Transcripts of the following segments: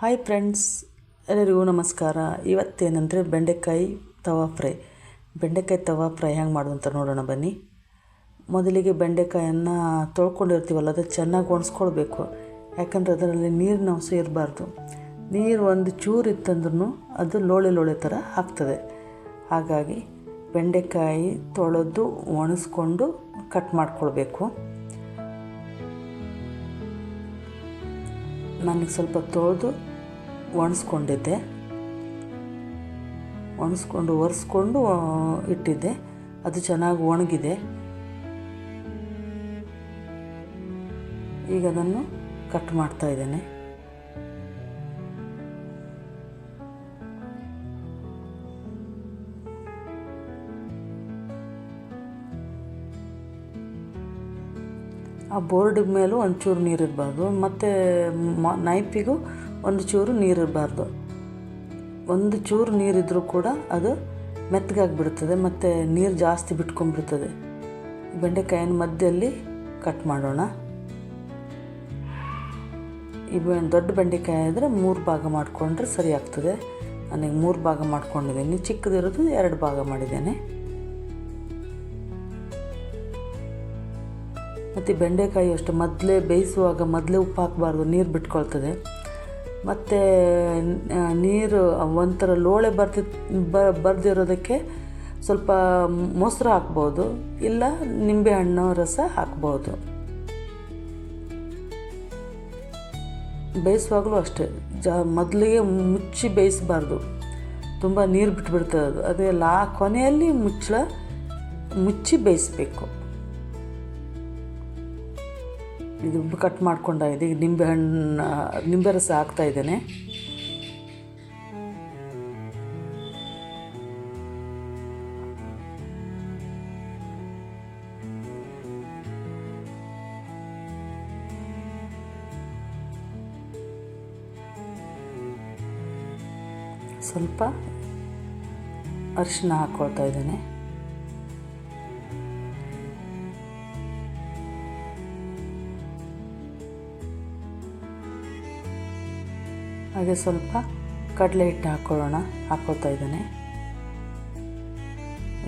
Hi friends, ಎಲ್ಲರಿಗೂ ನಮಸ್ಕಾರ. ಇವತ್ತೇನಂದರೆ ಬೆಂಡೆಕಾಯಿ ತವಾ ಫ್ರೈ ಹೆಂಗೆ ಮಾಡೋದು ಅಂತ ನೋಡೋಣ ಬನ್ನಿ. ಮೊದಲಿಗೆ ಬೆಂಡೆಕಾಯನ್ನು ತೊಳ್ಕೊಂಡಿರ್ತೀವಲ್ಲ ಅದು ಚೆನ್ನಾಗಿ ಒಣಸ್ಕೊಳ್ಬೇಕು. ಯಾಕಂದರೆ ಅದರಲ್ಲಿ ನೀರಿನ ಅಂಶ ಇರಬಾರ್ದು. ನೀರು ಒಂದು ಚೂರು ಇತ್ತಂದ್ರೂ ಅದು ಲೋಳೆ ಥರ ಆಗ್ತದೆ. ಹಾಗಾಗಿ ಬೆಂಡೆಕಾಯಿ ತೊಳೆದು ಒಣಸ್ಕೊಂಡು ಕಟ್ ಮಾಡ್ಕೊಳ್ಬೇಕು. ನನಗೆ ಸ್ವಲ್ಪ ತೊಳೆದು ಒಣಸ್ಕೊಂಡಿದ್ದೆ, ಒರೆಸ್ಕೊಂಡು ಇಟ್ಟಿದ್ದೆ. ಅದು ಚೆನ್ನಾಗಿ ಒಣಗಿದೆ. ಈಗ ಅದನ್ನು ಕಟ್ ಮಾಡ್ತಾ ಇದ್ದೇನೆ. ಆ ಬೋರ್ಡ್ ಮೇಲೂ ಒಂಚೂರು ನೀರಿರಬಾರ್ದು, ಮತ್ತು ನೈಫಿಗೂ ಒಂದು ಚೂರು ನೀರಿರಬಾರ್ದು. ಒಂದು ಚೂರು ನೀರಿದ್ರೂ ಕೂಡ ಅದು ಮೆತ್ತಗಾಗಿಬಿಡ್ತದೆ, ಮತ್ತು ನೀರು ಜಾಸ್ತಿ ಬಿಟ್ಕೊಂಡ್ಬಿಡ್ತದೆ. ಬೆಂಡೆಕಾಯಿನ ಮಧ್ಯದಲ್ಲಿ ಕಟ್ ಮಾಡೋಣ. ಈ ದೊಡ್ಡ ಬೆಂಡೆಕಾಯಿ ಆದರೆ 3 ಭಾಗ ಮಾಡಿಕೊಂಡ್ರೆ ಸರಿ ಆಗ್ತದೆ. ನನಗೆ 3 ಭಾಗ ಮಾಡ್ಕೊಂಡಿದ್ದೀನಿ. ಚಿಕ್ಕದಿರೋದು 2 ಭಾಗ ಮಾಡಿದ್ದೇನೆ. ಮತ್ತು ಬೆಂಡೆಕಾಯಿ ಅಷ್ಟು ಬೇಯಿಸುವಾಗ ಮೊದಲೇ ಉಪ್ಪು ಹಾಕಬಾರ್ದು, ನೀರು ಬಿಟ್ಕೊಳ್ತದೆ. ಮತ್ತು ನೀರು ಒಂಥರ ಲೋಳೆ ಬರ್ದಿರೋದಕ್ಕೆ ಸ್ವಲ್ಪ ಮೊಸರು ಹಾಕ್ಬೋದು, ಇಲ್ಲ ನಿಂಬೆಹಣ್ಣು ರಸ ಹಾಕ್ಬೋದು. ಬೇಯಿಸುವಾಗಲೂ ಅಷ್ಟೇ ಮೊದಲಿಗೆ ಮುಚ್ಚಿ ಬೇಯಿಸಬಾರ್ದು, ತುಂಬ ನೀರು ಬಿಟ್ಬಿಡ್ತದೆ ಅದು. ಅದೆಲ್ಲ ಕೊನೆಯಲ್ಲಿ ಮುಚ್ಚಿ ಬೇಯಿಸಬೇಕು. ಇದು ಕಟ್ ಮಾಡ್ಕೊಂಡಾಗಿದೆ. ಈಗ ನಿಂಬೆ ರಸ ಹಾಕ್ತಾ ಇದ್ದೇನೆ. ಸ್ವಲ್ಪ ಅರಿಶಿನ ಹಾಕ್ಕೊಳ್ತಾ ಇದ್ದೇನೆ. ಹಾಗೆ ಸ್ವಲ್ಪ ಕಡಲೆ ಹಿಟ್ಟು ಹಾಕ್ಕೊಳ್ತಾ ಇದ್ದೇನೆ.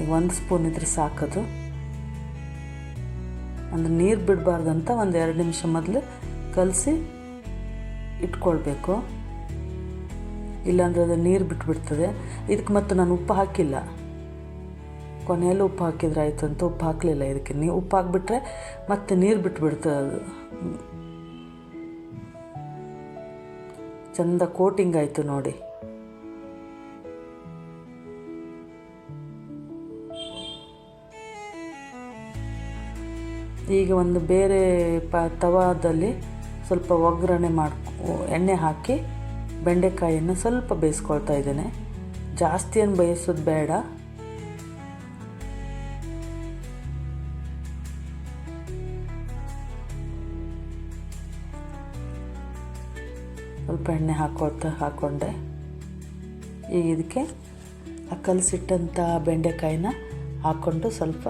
ಈಗ 1 ಸ್ಪೂನ್ ಇದ್ರೆ ಸಾಕದು. ಅಂದರೆ ನೀರು ಬಿಡಬಾರ್ದಂತ 1-2 ನಿಮಿಷ ಮೊದಲು ಕಲಸಿ ಇಟ್ಕೊಳ್ಬೇಕು, ಇಲ್ಲಾಂದರೆ ಅದು ನೀರು ಬಿಟ್ಬಿಡ್ತದೆ. ಇದಕ್ಕೆ ಮತ್ತು ನಾನು ಉಪ್ಪು ಹಾಕಿಲ್ಲ, ಕೊನೆಯಲ್ಲಿ ಉಪ್ಪು ಹಾಕಿದ್ರೆ ಆಯಿತು ಅಂತ ಉಪ್ಪು ಹಾಕಲಿಲ್ಲ. ಇದಕ್ಕೆ ಉಪ್ಪು ಹಾಕಿಬಿಟ್ರೆ ಮತ್ತೆ ನೀರು ಬಿಟ್ಬಿಡ್ತದೆ. ಅದು ಚಂದ ಕೋಟಿಂಗ್ ಆಯಿತು ನೋಡಿ. ಈಗ ಒಂದು ಬೇರೆ ತವಾದಲ್ಲಿ ಸ್ವಲ್ಪ ಎಣ್ಣೆ ಹಾಕಿ ಬೆಂಡೆಕಾಯಿಯನ್ನು ಸ್ವಲ್ಪ ಬೇಯಿಸ್ಕೊಳ್ತಾ ಇದ್ದೇನೆ. ಜಾಸ್ತಿ ಏನು ಬೇಯಿಸೋದು ಬೇಡ. ಸ್ವಲ್ಪ ಎಣ್ಣೆ ಹಾಕ್ಕೊಂಡೆ. ಈಗ ಇದಕ್ಕೆ ಕಲಸಿಟ್ಟಂಥ ಬೆಂಡೆಕಾಯಿನ ಹಾಕ್ಕೊಂಡು ಸ್ವಲ್ಪ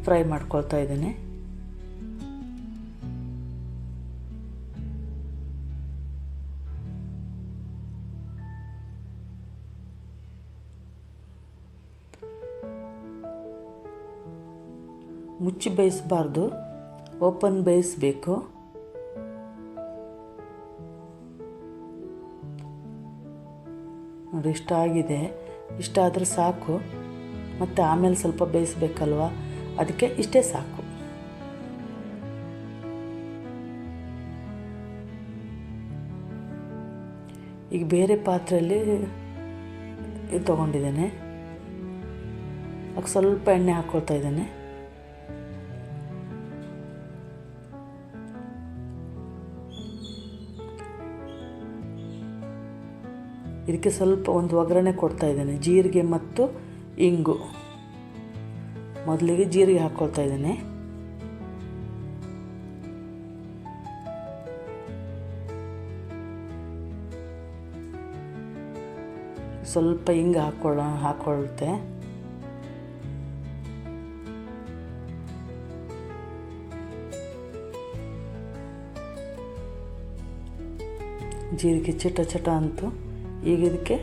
ಫ್ರೈ ಮಾಡ್ಕೊಳ್ತಾ ಇದ್ದೇನೆ. ಮುಚ್ಚಿ ಬೇಯಿಸಬಾರ್ದು, ಓಪನ್ ಬೇಯಿಸಬೇಕು. ನೋಡಿ, ಇಷ್ಟ ಆಗಿದೆ. ಇಷ್ಟ ಆದರೆ ಸಾಕು, ಮತ್ತು ಆಮೇಲೆ ಸ್ವಲ್ಪ ಬೇಯಿಸ್ಬೇಕಲ್ವ, ಅದಕ್ಕೆ ಇಷ್ಟೇ ಸಾಕು. ಈಗ ಬೇರೆ ಪಾತ್ರೆಯಲ್ಲಿ ತೊಗೊಂಡಿದ್ದೇನೆ. ಅದಕ್ಕೆ ಸ್ವಲ್ಪ ಎಣ್ಣೆ ಹಾಕ್ಕೊಳ್ತಾ ಇದ್ದೇನೆ. ಇದಕ್ಕೆ ಸ್ವಲ್ಪ ಒಂದು ಒಗ್ಗರಣೆ ಕೊಡ್ತಾ ಇದ್ದೇನೆ. ಜೀರಿಗೆ ಮತ್ತು ಇಂಗು. ಮೊದಲಿಗೆ ಜೀರಿಗೆ ಹಾಕ್ಕೊಳ್ತಾ ಇದ್ದೇನೆ. ಸ್ವಲ್ಪ ಇಂಗು ಹಾಕ್ಕೊಳ್ತೆ. ಜೀರಿಗೆ ಚಿಟ ಚಟ ಅಂತು. ಈಗ ಇದಕ್ಕೆ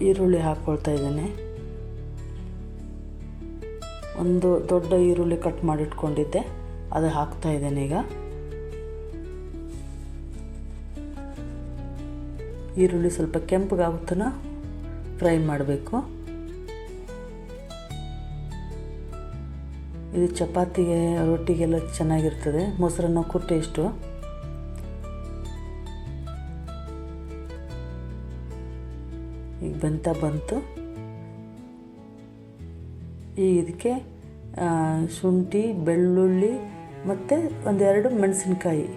ಈರುಳ್ಳಿ ಹಾಕ್ಕೊಳ್ತಾ ಇದ್ದೇನೆ. ಒಂದು ದೊಡ್ಡ ಈರುಳ್ಳಿ ಕಟ್ ಮಾಡಿಟ್ಕೊಂಡಿದ್ದೆ, ಅದು ಹಾಕ್ತಾ ಇದ್ದೇನೆ. ಈಗ ಈರುಳ್ಳಿ ಸ್ವಲ್ಪ ಕೆಂಪಗಾಗುತ್ತನ ಫ್ರೈ ಮಾಡಬೇಕು. ಇದು ಚಪಾತಿಗೆ ರೊಟ್ಟಿಗೆಲ್ಲ ಚೆನ್ನಾಗಿರ್ತದೆ, ಮೊಸರನ್ನ ಟೇಸ್ಟು. ಈಗ ಬಂತು. ಈಗ ಇದಕ್ಕೆ ಶುಂಠಿ, ಬೆಳ್ಳುಳ್ಳಿ ಮತ್ತು ಒಂದೆರಡು ಮೆಣಸಿನ್ಕಾಯಿ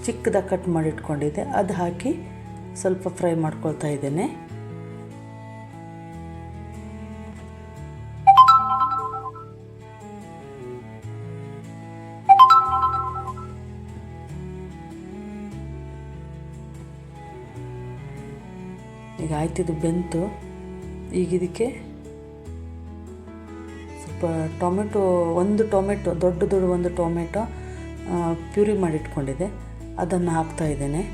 ಚಿಕ್ಕದಾಗಿ ಕಟ್ ಮಾಡಿಟ್ಕೊಂಡಿದ್ದೆ, ಅದು ಹಾಕಿ ಸ್ವಲ್ಪ ಫ್ರೈ ಮಾಡ್ಕೊಳ್ತಾ ಇದ್ದೇನೆ. ಈಗ ಆಯ್ತಿದ್ದು ಬೆಂತು. ಈಗ ಇದಕ್ಕೆ ಸ್ವಲ್ಪ ಒಂದು ಟೊಮೆಟೊ ದೊಡ್ಡ ಒಂದು ಟೊಮೆಟೊ ಪ್ಯೂರಿ ಮಾಡಿಟ್ಕೊಂಡಿದ್ದೆ, ಅದನ್ನು ಹಾಕ್ತಾ ಇದ್ದೇನೆ.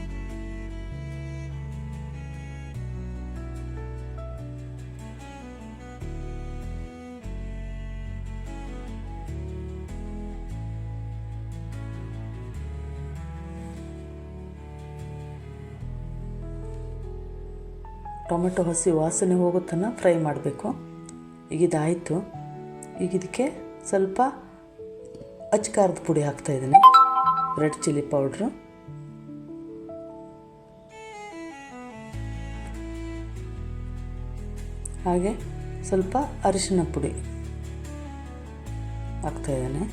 ಟೊಮೆಟೊ ಹಸಿ ವಾಸನೆ ಹೋಗುತ್ತನ ಫ್ರೈ ಮಾಡಬೇಕು. ಈಗ ಇದಾಯಿತು. ಈಗ ಇದಕ್ಕೆ ಸ್ವಲ್ಪ ಅಚ್ಕಾರದ ಪುಡಿ ಹಾಕ್ತಾಯಿದ್ದೀನಿ, ರೆಡ್ ಚಿಲ್ಲಿ ಪೌಡ್ರು, ಹಾಗೆ ಸ್ವಲ್ಪ ಅರಿಶಿನ ಪುಡಿ ಹಾಕ್ತಾಯಿದ್ದೇನೆ.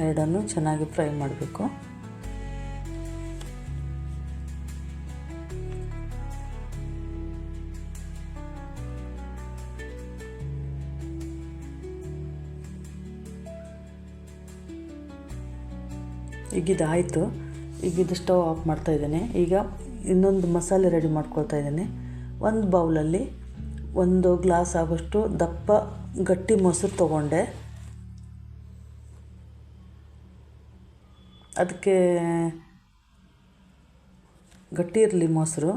ಎರಡನ್ನು ಚೆನ್ನಾಗಿ ಫ್ರೈ ಮಾಡಬೇಕು. ಈಗ ಇದಾಯಿತು. ಈಗ ಇದು ಸ್ಟವ್ ಆಫ್ ಮಾಡ್ತಾಯಿದ್ದೇನೆ. ಈಗ ಇನ್ನೊಂದು ಮಸಾಲೆ ರೆಡಿ ಮಾಡ್ಕೊಳ್ತಾ ಇದ್ದೇನೆ. ಒಂದು ಬೌಲಲ್ಲಿ 1 ಗ್ಲಾಸ್ ಆಗೋಷ್ಟು ದಪ್ಪ ಗಟ್ಟಿ ಮೊಸರು ತೊಗೊಂಡೆ. ಅದಕ್ಕೆ ಗಟ್ಟಿ ಇರಲಿ ಮೊಸರು,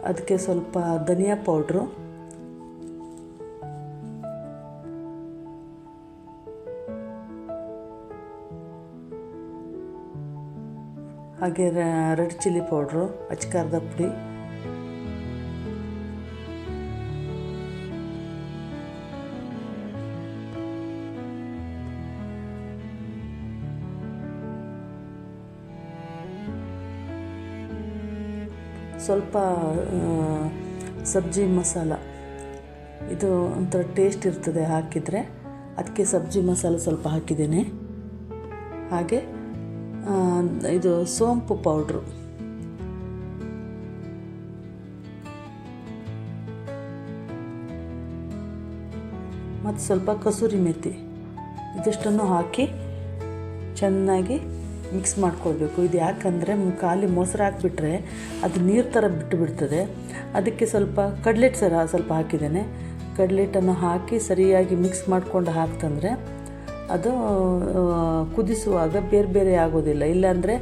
ಅದಕ್ಕೆ ಸ್ವಲ್ಪ ಧನಿಯಾ ಪೌಡ್ರು, ಹಾಗೆ ರೆಡ್ ಚಿಲ್ಲಿ ಪೌಡ್ರು, ಅಚ್ಕಾರದ ಪುಡಿ, ಸ್ವಲ್ಪ ಸಬ್ಜಿ ಮಸಾಲ. ಇದು ಒಂಥರ ಟೇಸ್ಟ್ ಇರ್ತದೆ ಹಾಕಿದರೆ, ಅದಕ್ಕೆ ಸಬ್ಜಿ ಮಸಾಲ ಸ್ವಲ್ಪ ಹಾಕಿದ್ದೇನೆ. ಹಾಗೆ ಇದು ಸೋಂಪು ಪೌಡ್ರು, ಮತ್ತು ಸ್ವಲ್ಪ ಕಸೂರಿ ಮೆಥಿ, ಇದಿಷ್ಟನ್ನು ಹಾಕಿ ಚೆನ್ನಾಗಿ ಮಿಕ್ಸ್ ಮಾಡ್ಕೊಳ್ಬೇಕು. ಇದು ಯಾಕಂದರೆ ಖಾಲಿ ಮೊಸರು ಹಾಕಿಬಿಟ್ರೆ ಅದು ನೀರು ಥರ ಬಿಟ್ಟುಬಿಡ್ತದೆ. ಅದಕ್ಕೆ ಸ್ವಲ್ಪ ಕಡ್ಲೆಟ್ ಸ್ವಲ್ಪ ಹಾಕಿದ್ದೇನೆ. ಕಡ್ಲೆಟನ್ನು ಹಾಕಿ ಸರಿಯಾಗಿ ಮಿಕ್ಸ್ ಮಾಡ್ಕೊಂಡು ಹಾಕ್ತಂದರೆ ಅದು ಕುದಿಸುವಾಗ ಬೇರೆ ಬೇರೆ ಆಗೋದಿಲ್ಲ. ಇಲ್ಲಾಂದರೆ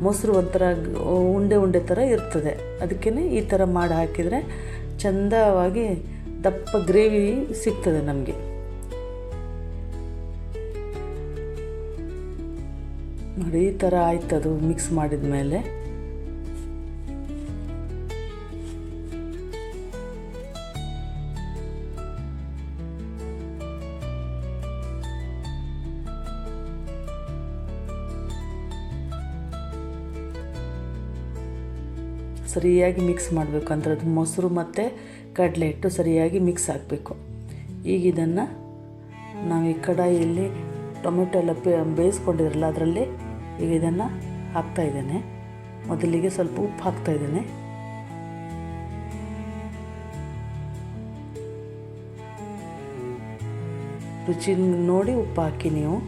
ಮೊಸರು ಒಂಥರ ಉಂಡೆ ಥರ ಇರ್ತದೆ. ಅದಕ್ಕೇ ಈ ಥರ ಮಾಡಿ ಹಾಕಿದರೆ ಚೆಂದವಾಗಿ ದಪ್ಪ ಗ್ರೇವಿ ಸಿಗ್ತದೆ ನಮಗೆ. ನೋಡಿ, ಈ ಥರ ಆಯ್ತದು ಮಿಕ್ಸ್ ಮಾಡಿದ ಮೇಲೆ. ಸರಿಯಾಗಿ ಮಿಕ್ಸ್ ಮಾಡಬೇಕು. ಅಂದರೆ ಅದು ಮೊಸರು ಮತ್ತು ಕಡಲೆ ಹಿಟ್ಟು ಸರಿಯಾಗಿ ಮಿಕ್ಸ್ ಆಗಬೇಕು. ಈಗ ಇದನ್ನು ನಾವು ಈ ಕಡಾಯಿಯಲ್ಲಿ ಟೊಮೆಟೊ ಎಲ್ಲ ಬೇಯಿಸ್ಕೊಂಡಿದ್ರಲ್ಲ, ಅದರಲ್ಲಿ ಈಗ ಇದನ್ನು ಹಾಕ್ತಾಯಿದ್ದೇನೆ. ಮೊದಲಿಗೆ ಸ್ವಲ್ಪ ಉಪ್ಪು ಹಾಕ್ತಾಯಿದ್ದೇನೆ. ರುಚಿ ನೋಡಿ ಉಪ್ಪು ಹಾಕಿ ನೀವು.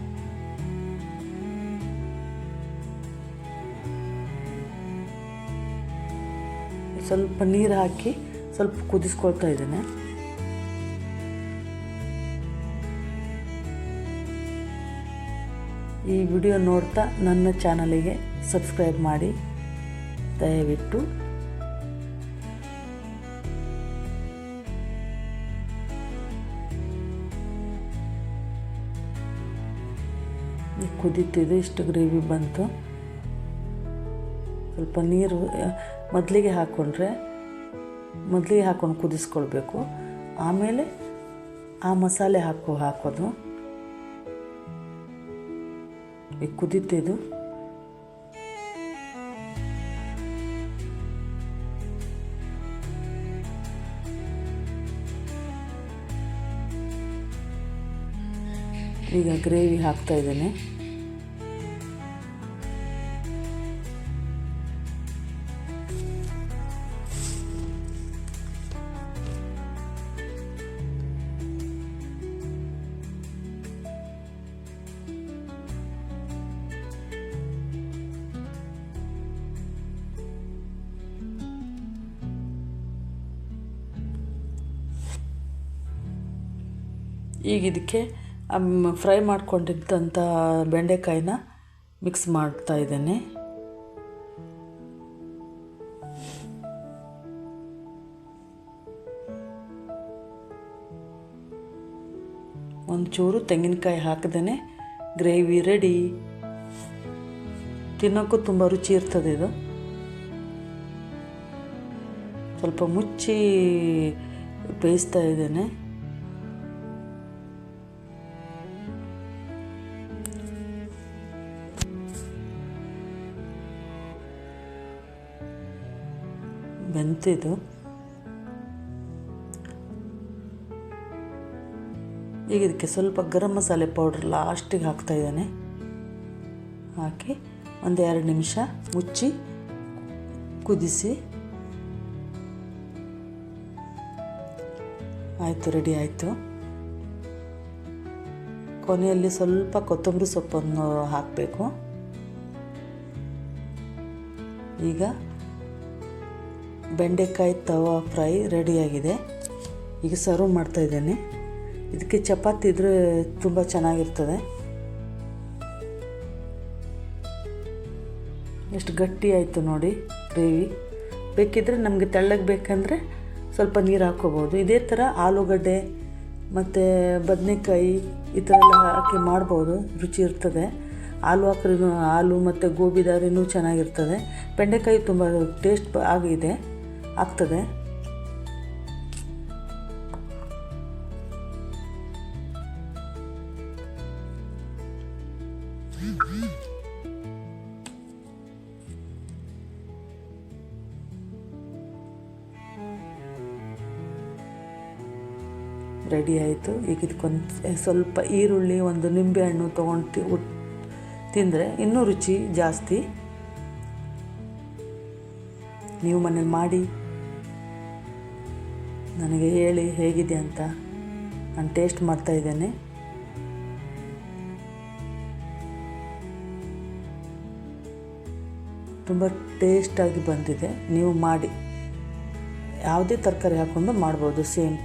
ಸ್ವಲ್ಪ ನೀರು ಹಾಕಿ ಸ್ವಲ್ಪ ಕುದಿಸ್ಕೊಳ್ತಾ ಇದ್ದೇನೆ. ಈ ವಿಡಿಯೋ ನೋಡ್ತಾ ನನ್ನ ಚಾನಲಿಗೆ ಸಬ್ಸ್ಕ್ರೈಬ್ ಮಾಡಿ ದಯವಿಟ್ಟು. ಕುದೀತಿದೆ, ಇಷ್ಟು ಗ್ರೇವಿ ಬಂತು. ಸ್ವಲ್ಪ ನೀರು ಮೊದಲಿಗೆ ಹಾಕ್ಕೊಂಡು ಕುದಿಸ್ಕೊಳ್ಬೇಕು. ಆಮೇಲೆ ಆ ಮಸಾಲೆ ಹಾಕೋದು. ಈಗ ಕುದೀತಿದ್ದು. ಈಗ ಗ್ರೇವಿ ಹಾಕ್ತಾ ಇದ್ದೇನೆ. ಈಗ ಇದಕ್ಕೆ ಫ್ರೈ ಮಾಡ್ಕೊಂಡಿದ್ದಂಥ ಬೆಂಡೆಕಾಯಿನ ಮಿಕ್ಸ್ ಮಾಡ್ತಾ ಇದ್ದೇನೆ. ಒಂಚೂರು ತೆಂಗಿನಕಾಯಿ ಹಾಕಿದೇನೆ ಗ್ರೇವಿ ರೆಡಿ. ತಿನ್ನೋಕ್ಕೂ ತುಂಬ ರುಚಿ ಇರ್ತದೆ ಇದು. ಸ್ವಲ್ಪ ಮುಚ್ಚಿ ಬೇಯಿಸ್ತಾ ಇದ್ದೇನೆ. ಬೆಂತಿದ್ದು. ಈಗ ಇದಕ್ಕೆ ಸ್ವಲ್ಪ ಗರಂ ಮಸಾಲೆ ಪೌಡ್ರ್ ಲಾಸ್ಟಿಗೆ ಹಾಕ್ತಾ ಇದ್ದೇನೆ. ಹಾಕಿ 1-2 ನಿಮಿಷ ಮುಚ್ಚಿ ಕುದಿಸಿ. ಆಯಿತು, ರೆಡಿ ಆಯಿತು. ಕೊನೆಯಲ್ಲಿ ಸ್ವಲ್ಪ ಕೊತ್ತಂಬರಿ ಸೊಪ್ಪನ್ನು ಹಾಕಬೇಕು. ಈಗ ಬೆಂಡೆಕಾಯಿ ತವಾ ಫ್ರೈ ರೆಡಿಯಾಗಿದೆ. ಈಗ ಸರ್ವ್ ಮಾಡ್ತಾ ಇದ್ದೇನೆ. ಇದಕ್ಕೆ ಚಪಾತಿ ಇದ್ದರೆ ತುಂಬ ಚೆನ್ನಾಗಿರ್ತದೆ. ಎಷ್ಟು ಗಟ್ಟಿ ಆಯಿತು ನೋಡಿ ಗ್ರೇವಿ. ಬೇಕಿದ್ದರೆ ನಮಗೆ ತೆಳ್ಳಗೆ ಬೇಕಂದರೆ ಸ್ವಲ್ಪ ನೀರು ಹಾಕ್ಕೋಬೋದು. ಇದೇ ಥರ ಆಲೂಗಡ್ಡೆ ಮತ್ತು ಬದನೆಕಾಯಿ ಈ ಥರ ಎಲ್ಲ ಹಾಕಿ ಮಾಡ್ಬೋದು, ರುಚಿ ಇರ್ತದೆ. ಆಲೂ ಮತ್ತು ಗೋಬಿದಾರಿನೂ ಚೆನ್ನಾಗಿರ್ತದೆ. ಬೆಂಡೆಕಾಯಿ ತುಂಬ ಟೇಸ್ಟ್ ಆಗ್ತದೆ. ರೆಡಿ ಆಯಿತು. ಈಗ ಇದಕ್ಕೊಂದು ಸ್ವಲ್ಪ ಈರುಳ್ಳಿ, ಒಂದು ನಿಂಬೆಹಣ್ಣು ತೊಗೊಂಡು ತಿಂದರೆ ಇನ್ನೂ ರುಚಿ ಜಾಸ್ತಿ. ನೀವು ಮನೇಲಿ ಮಾಡಿ ನನಗೆ ಹೇಳಿ ಹೇಗಿದೆ ಅಂತ. ನಾನು ಟೇಸ್ಟ್ ಮಾಡ್ತಾ ಇದ್ದೇನೆ. ತುಂಬ ಟೇಸ್ಟಾಗಿ ಬಂದಿದೆ. ನೀವು ಮಾಡಿ ಯಾವುದೇ ತರಕಾರಿ ಹಾಕ್ಕೊಂಡು ಮಾಡ್ಬೋದು. ಸೇಮ್